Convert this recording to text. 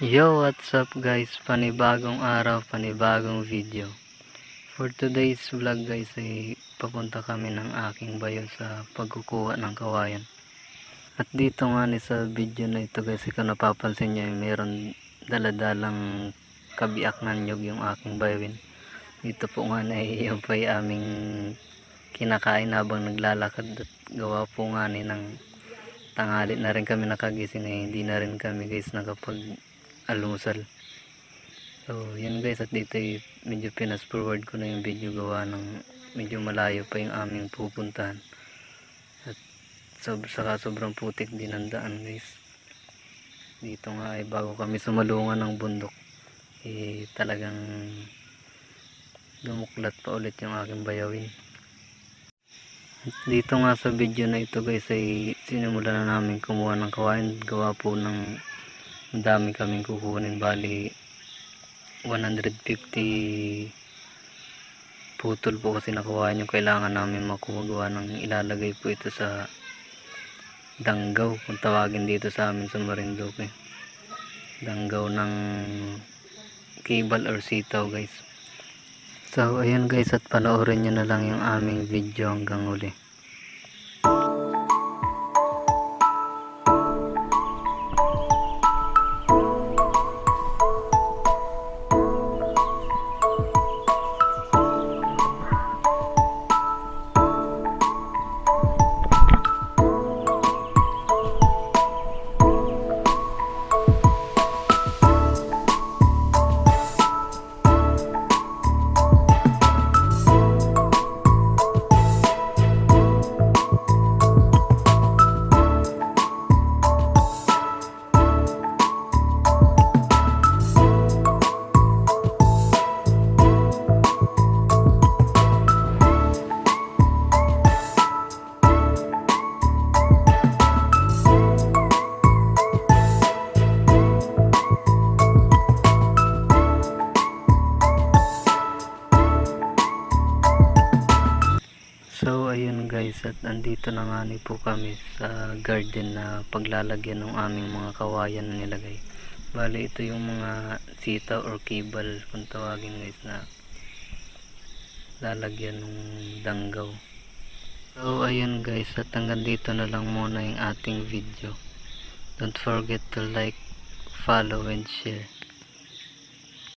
Yo, what's up guys? Panibagong araw, panibagong video. For today's vlog guys ay papunta kami ng aking bayo sa pagkukuha ng kawayan. At dito nga ni sa video na ito guys, kung napapansin nyo ay meron daladalang kabiak na nyug yung aking bayawin. Dito po nga na yung pa aming kinakain habang naglalakad at gawa po nga ni ng tanghali na rin kami nakagising ay hindi na rin kami guys nakapag almusal. So yan guys, at dito ay medyo pinas forward ko na yung video gawa ng medyo malayo pa yung aming pupuntahan at saka sobrang putik din ang daan guys. Dito nga ay bago kami sumalungan ng bundok talagang dumuklat pa ulit yung aking bayawin. At dito nga sa video na ito guys ay sinimulan na namin kumuha ng kawain gawa po ng dami kaming kukunin, bali 150 putol po kasi nakuha yung kailangan namin makuha gawa ng ilalagay po ito sa danggaw kung tawagin dito sa amin sa Marinduque, danggaw ng cable or sitaw guys. So ayan guys, at panoorin nyo na lang yung aming video hanggang uli. So ayun guys, at andito na nga ni po kami sa garden na paglalagyan ng aming mga kawayan na nilagay. Bali ito yung mga sitaw or cable kung tawagin guys na lalagyan ng danggaw. So ayun guys, at hanggang dito na lang muna yung ating video. Don't forget to like, follow and share.